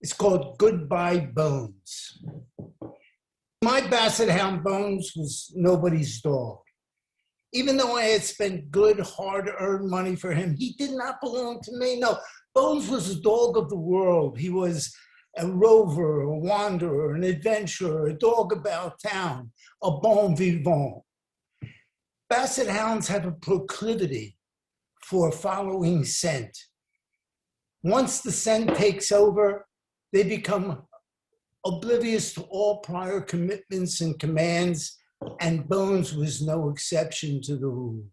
It's called Goodbye Bones. My basset hound Bones was nobody's dog. Even though I had spent good, hard-earned money for him, he did not belong to me. No, Bones was a dog of the world. He was a rover, a wanderer, an adventurer, a dog about town, a bon vivant. Basset hounds have a proclivity for following scent. Once the scent takes over, they become oblivious to all prior commitments and commands, and Bones was no exception to the rule.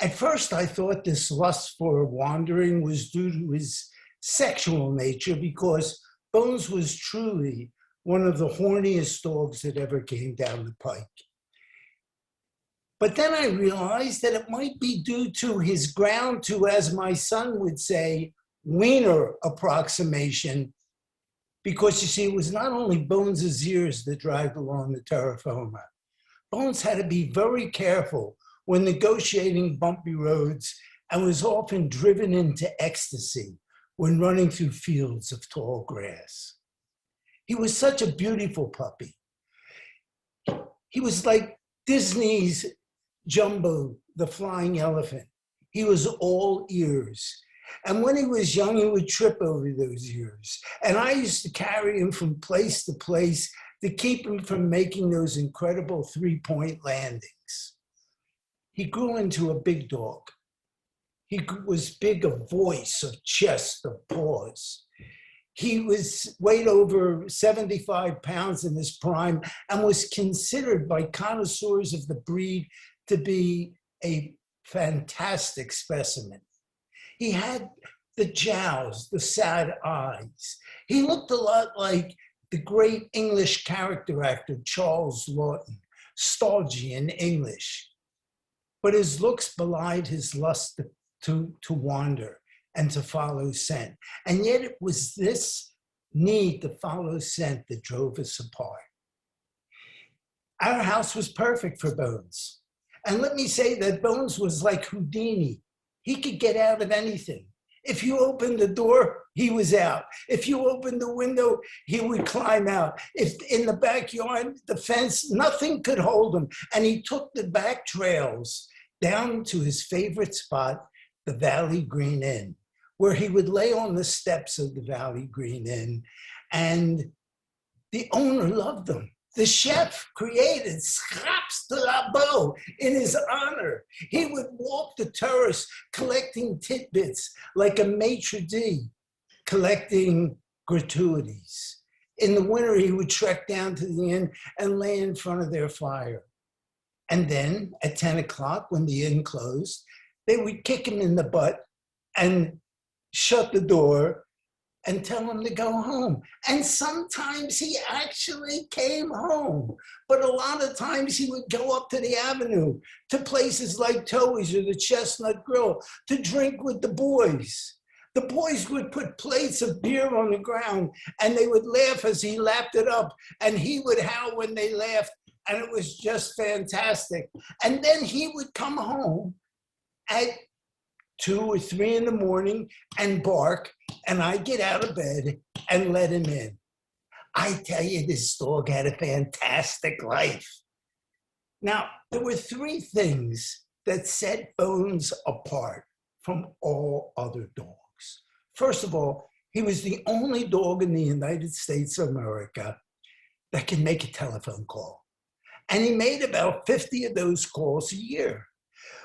At first, I thought this lust for wandering was due to his sexual nature, because Bones was truly one of the horniest dogs that ever came down the pike. But then I realized that it might be due to his ground to, as my son would say, wiener approximation, because you see, it was not only Bones's ears that dragged along the terra firma. Bones had to be very careful when negotiating bumpy roads, and was often driven into ecstasy when running through fields of tall grass. He was such a beautiful puppy. He was like Disney's Jumbo, the flying elephant. He was all ears. And when he was young, he would trip over those ears. And I used to carry him from place to place to keep him from making those incredible three-point landings. He grew into a big dog. He was big of voice, of chest, of paws. He weighed over 75 pounds in his prime and was considered by connoisseurs of the breed to be a fantastic specimen. He had the jowls, the sad eyes. He looked a lot like the great English character actor Charles Laughton, stodgy in English. But his looks belied his lust to wander and to follow scent. And yet it was this need to follow scent that drove us apart. Our house was perfect for Bones. And let me say that Bones was like Houdini. He could get out of anything. If you opened the door, he was out. If you opened the window, he would climb out. If in the backyard, the fence, nothing could hold him. And he took the back trails down to his favorite spot, the Valley Green Inn, where he would lay on the steps of the Valley Green Inn, and the owner loved them. The chef created scraps de la beau in his honor. He would walk the terrace collecting tidbits like a maitre d' collecting gratuities. In the winter, he would trek down to the inn and lay in front of their fire. And then at 10 o'clock, when the inn closed, they would kick him in the butt and shut the door and tell him to go home. And sometimes he actually came home. But a lot of times he would go up to the avenue, to places like Towie's or the Chestnut Grill, to drink with the boys. The boys would put plates of beer on the ground, and they would laugh as he lapped it up, and he would howl when they laughed, and it was just fantastic. And then he would come home at 2 or 3 in the morning and bark, and I'd get out of bed and let him in. I tell you, this dog had a fantastic life. Now, there were 3 things that set Bones apart from all other dogs. First of all, he was the only dog in the United States of America that can make a telephone call. And he made about 50 of those calls a year.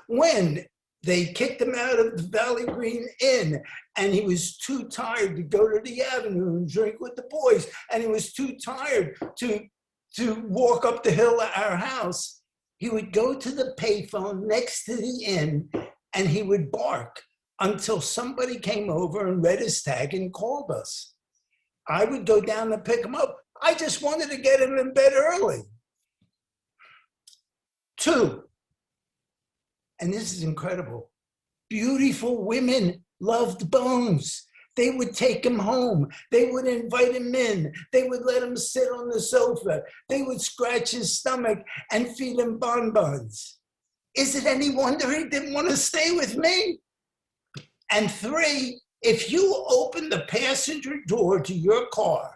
When they kicked him out of the Valley Green Inn, and he was too tired to go to the avenue and drink with the boys, and he was too tired to walk up the hill at our house, he would go to the payphone next to the inn, and he would bark until somebody came over and read his tag and called us. I would go down to pick him up. I just wanted to get him in bed early. 2, and this is incredible, beautiful women loved Bones. They would take him home. They would invite him in. They would let him sit on the sofa. They would scratch his stomach and feed him bonbons. Is it any wonder he didn't want to stay with me? And 3, If you open the passenger door to your car,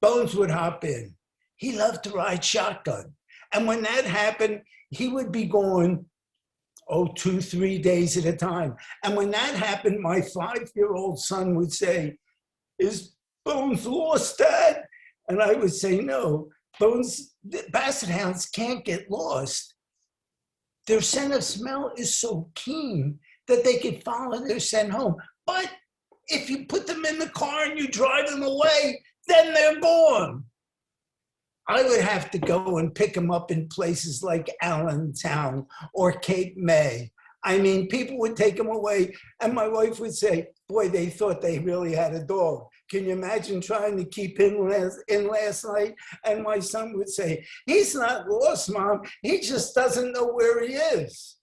Bones would hop in. He loved to ride shotgun. And when that happened, he would be gone, 2, 3 days at a time. And when that happened, my 5-year-old son would say, "Is Bones lost, Dad?" And I would say, "No, Bones, basset hounds can't get lost. Their scent of smell is so keen that they can follow their scent home. But if you put them in the car and you drive them away, then they're gone." I would have to go and pick them up in places like Allentown or Cape May. I mean, people would take them away, and my wife would say, "Boy, they thought they really had a dog." Can you imagine trying to keep him in last night? And my son would say, "He's not lost, Mom. He just doesn't know where he is."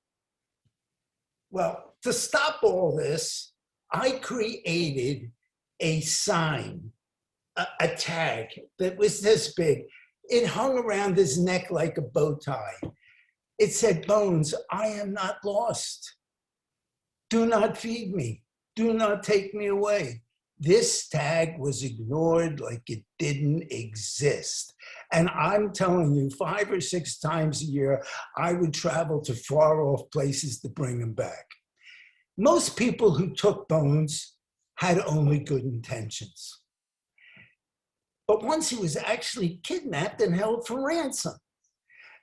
Well, to stop all this, I created a sign, a tag that was this big. It hung around his neck like a bow tie. It said, "Bones, I am not lost. Do not feed me. Do not take me away." This tag was ignored like it didn't exist. And I'm telling you, 5 or 6 times a year, I would travel to far off places to bring him back. Most people who took Bones had only good intentions. But once he was actually kidnapped and held for ransom.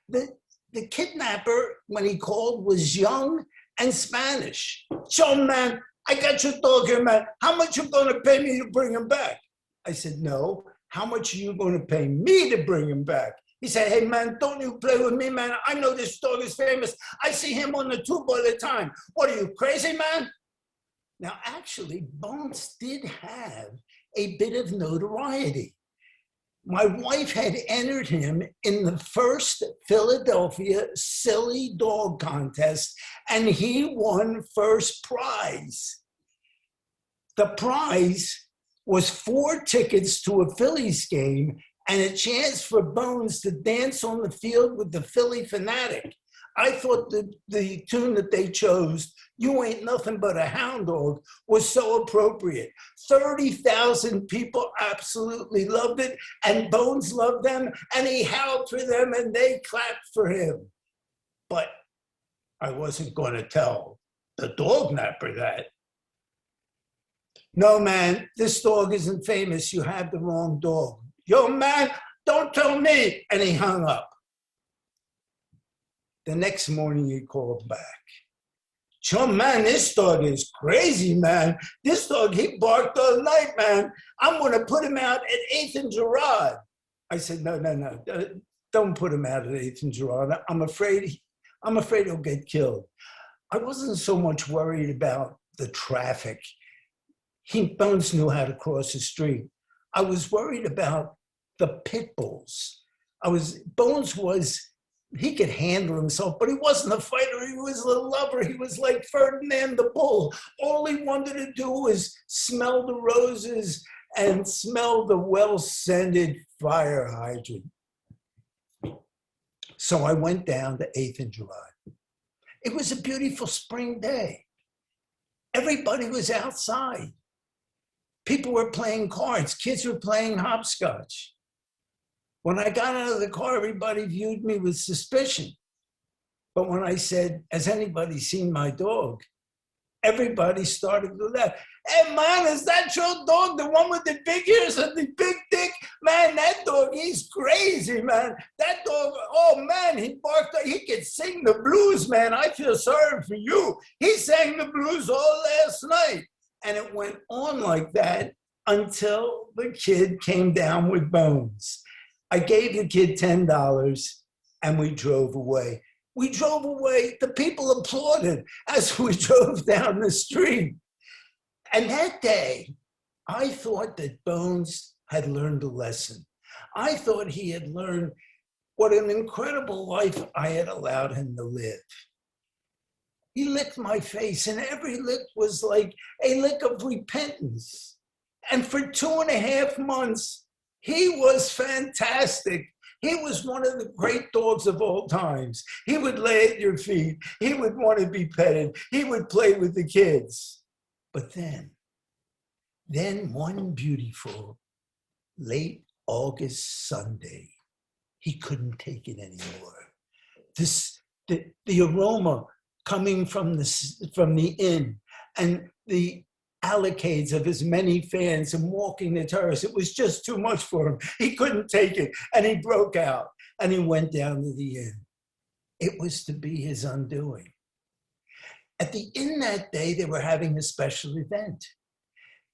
The kidnapper, when he called, was young and Spanish. "So, man, I got your dog here, man. How much you going to pay me to bring him back?" I said, "No, how much are you going to pay me to bring him back?" He said, "Hey, man, don't you play with me, man. I know this dog is famous. I see him on the tube all the time. What are you, crazy, man?" Now, actually, Bones did have a bit of notoriety. My wife had entered him in the first Philadelphia Silly Dog Contest, and he won first prize. The prize was 4 tickets to a Phillies game and a chance for Bones to dance on the field with the Philly Fanatic. I thought the tune that they chose, "You Ain't Nothing But a Hound Dog," was so appropriate. 30,000 people absolutely loved it, and Bones loved them, and he howled for them, and they clapped for him. But I wasn't going to tell the dog napper that. "No, man, this dog isn't famous. You have the wrong dog." "Yo, man, don't tell me." And he hung up. The next morning, he called back. "Yo, man, this dog is crazy, man. This dog, he barked all night, man. I'm going to put him out at 8th and Girard." I said, No. Don't put him out at 8th and Girard. I'm afraid he'll get killed." I wasn't so much worried about the traffic. Bones knew how to cross the street. I was worried about the pit bulls. He could handle himself, but he wasn't a fighter. He was a lover. He was like Ferdinand the Bull. All he wanted to do was smell the roses and smell the well-scented fire hydrant. So I went down to 8th and Girard. It was a beautiful spring day. Everybody was outside. People were playing cards. Kids were playing hopscotch. When I got out of the car, everybody viewed me with suspicion. But when I said, "Has anybody seen my dog?" everybody started to laugh. "Hey, man, is that your dog? The one with the big ears and the big dick? Man, that dog, he's crazy, man. That dog, oh, man, he barked. He could sing the blues, man. I feel sorry for you. He sang the blues all last night." And it went on like that until the kid came down with Bones. I gave the kid $10 and we drove away. We drove away. The people applauded as we drove down the street. And that day, I thought that Bones had learned a lesson. I thought he had learned what an incredible life I had allowed him to live. He licked my face, and every lick was like a lick of repentance. And for 2.5 months, he was fantastic. He was one of the great dogs of all times. He would lay at your feet. He would want to be petted. He would play with the kids. But then Then one beautiful late August Sunday, he couldn't take it anymore. The aroma coming from the inn and the allocates of his many fans and walking the terrace, it was just too much for him. He couldn't take it, and he broke out, and he went down to the inn. It was to be his undoing. At the inn that day, they were having a special event.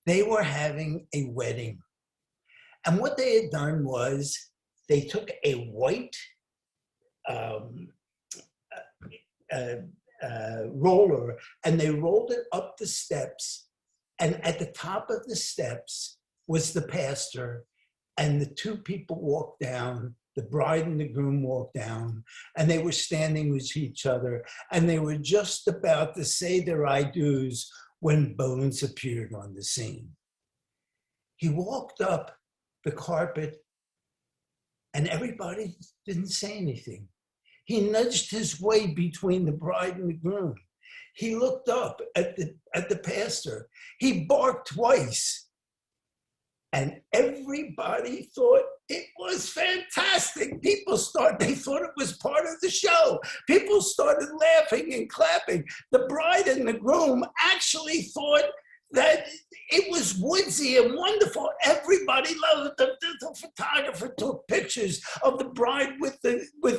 They were having a wedding. And what they had done was they took a white roller and they rolled it up the steps. And at the top of the steps was the pastor, and the two people walked down. The bride and the groom walked down, and they were standing with each other, and they were just about to say their I do's when Bones appeared on the scene. He walked up the carpet, and everybody didn't say anything. He nudged his way between the bride and the groom. He looked up at the pastor. He barked twice. And everybody thought it was fantastic. They thought it was part of the show. People started laughing and clapping. The bride and the groom actually thought that it was woodsy and wonderful. Everybody loved it. The photographer took pictures of the bride with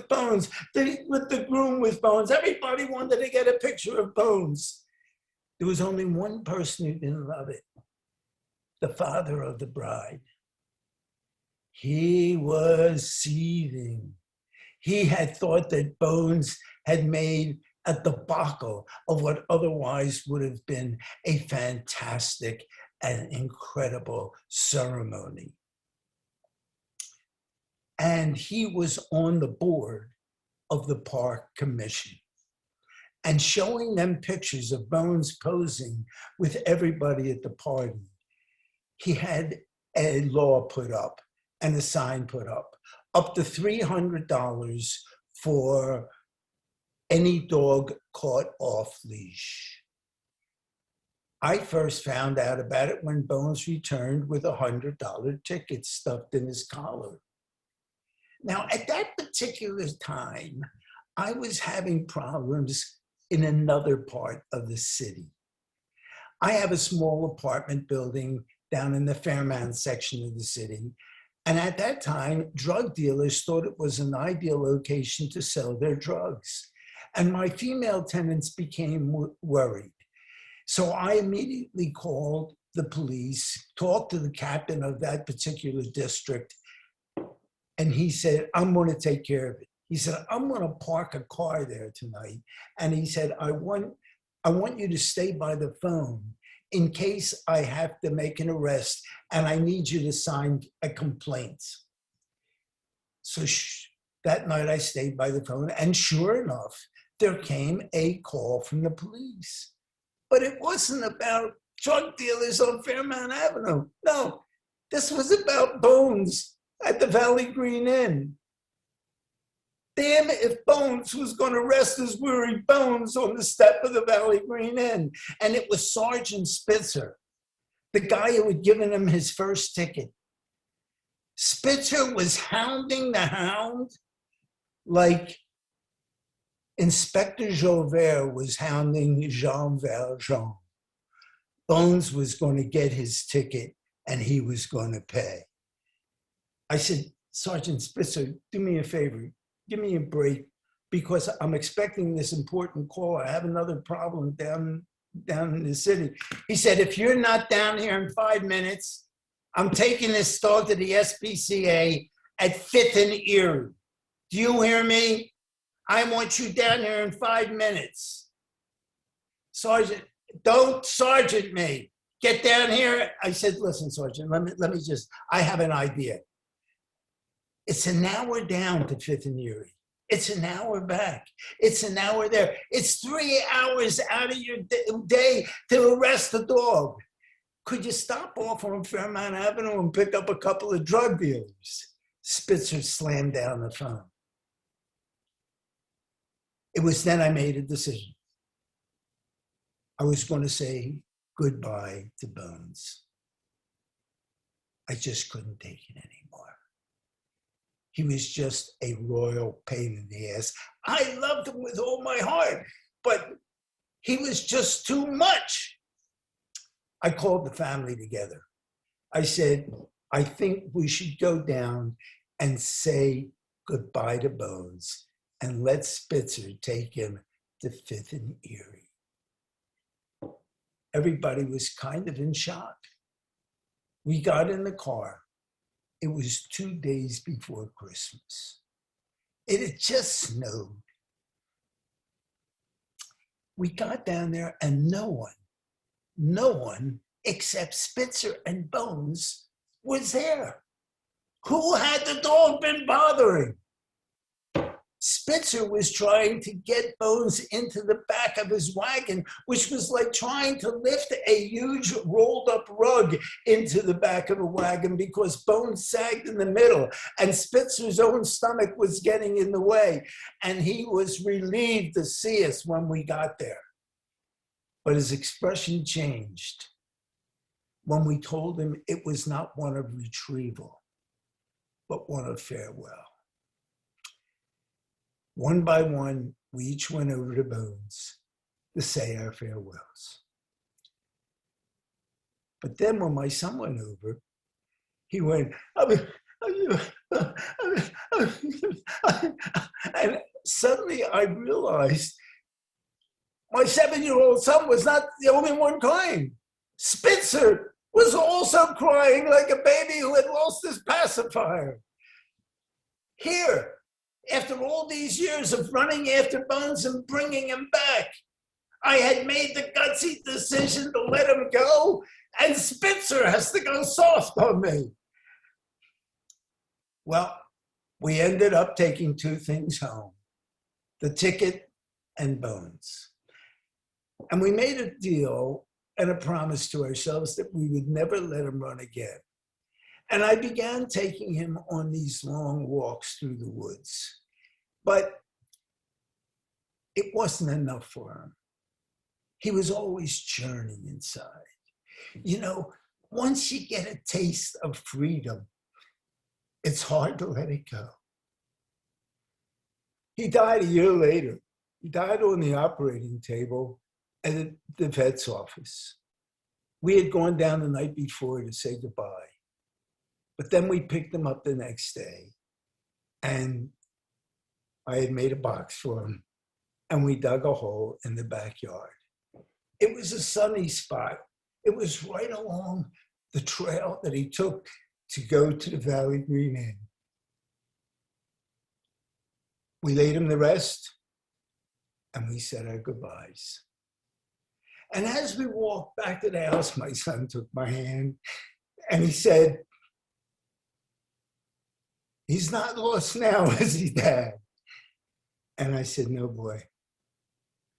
Bones, with the groom with Bones. Everybody wanted to get a picture of Bones. There was only one person who didn't love it. The father of the bride. He was seething. He had thought that Bones had made a debacle of what otherwise would have been a fantastic and incredible ceremony. And he was on the board of the park commission and showing them pictures of Bones posing with everybody at the party. He had a law put up and a sign put up to $300 for any dog caught off leash. I first found out about it when Bones returned with a $100 ticket stuffed in his collar. Now, at that particular time, I was having problems in another part of the city. I have a small apartment building down in the Fairmount section of the city. And at that time, drug dealers thought it was an ideal location to sell their drugs. And my female tenants became worried. So I immediately called the police, talked to the captain of that particular district, and he said, I'm going to take care of it. He said, I'm going to park a car there tonight. And he said, I want you to stay by the phone in case I have to make an arrest and I need you to sign a complaint. So that night I stayed by the phone, and sure enough, there came a call from the police. But it wasn't about drug dealers on Fairmount Avenue. No, this was about Bones at the Valley Green Inn. Damn it, if Bones was going to rest his weary bones on the step of the Valley Green Inn. And it was Sergeant Spitzer, the guy who had given him his first ticket. Spitzer was hounding the hound like Inspector Javert was hounding Jean Valjean. Bones was going to get his ticket and he was going to pay. I said, Sergeant Spitzer, do me a favor. Give me a break because I'm expecting this important call. I have another problem down in the city. He said, if you're not down here in 5 minutes, I'm taking this dog to the SPCA at 5th and Erie. Do you hear me? I want you down here in 5 minutes. Sergeant, don't sergeant me. Get down here. I said, listen, Sergeant, let me just, I have an idea. It's an hour down to 5th and Erie. It's an hour back. It's an hour there. It's 3 hours out of your day to arrest a dog. Could you stop off on Fairmount Avenue and pick up a couple of drug dealers? Spitzer slammed down the phone. It was then I made a decision. I was going to say goodbye to Bones. I just couldn't take it anymore. He was just a royal pain in the ass. I loved him with all my heart, but he was just too much. I called the family together. I said, I think we should go down and say goodbye to Bones and let Spitzer take him to Fifth and Erie. Everybody was kind of in shock. We got in the car. It was 2 days before Christmas. It had just snowed. We got down there and no one except Spitzer and Bones was there. Who had the dog been bothering? Spitzer was trying to get Bones into the back of his wagon, which was like trying to lift a huge rolled up rug into the back of the wagon because Bones sagged in the middle and Spitzer's own stomach was getting in the way. And he was relieved to see us when we got there. But his expression changed when we told him it was not one of retrieval, but one of farewell. One by one, we each went over to Bones to say our farewells. But then when my son went over, he went, and suddenly I realized my 7-year-old son was not the only one crying. Spitzer was also crying like a baby who had lost his pacifier. Here, after all these years of running after Bones and bringing him back, I had made the gutsy decision to let him go, and Spitzer has to go soft on me. Well, we ended up taking 2 things home, the ticket and Bones. And we made a deal and a promise to ourselves that we would never let him run again. And I began taking him on these long walks through the woods. But it wasn't enough for him. He was always churning inside. You know, once you get a taste of freedom, it's hard to let it go. He died a year later. He died on the operating table at the vet's office. We had gone down the night before to say goodbye. But then we picked him up the next day, and I had made a box for him, and we dug a hole in the backyard. It was a sunny spot. It was right along the trail that he took to go to the Valley Green Inn. We laid him to rest, and we said our goodbyes. And as we walked back to the house, my son took my hand, and he said, "He's not lost now, is he, Dad?" And I said, "No, boy.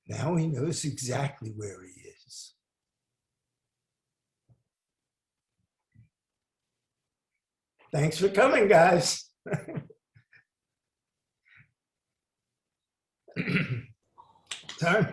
Now he knows exactly where he is." Thanks for coming, guys. Turn.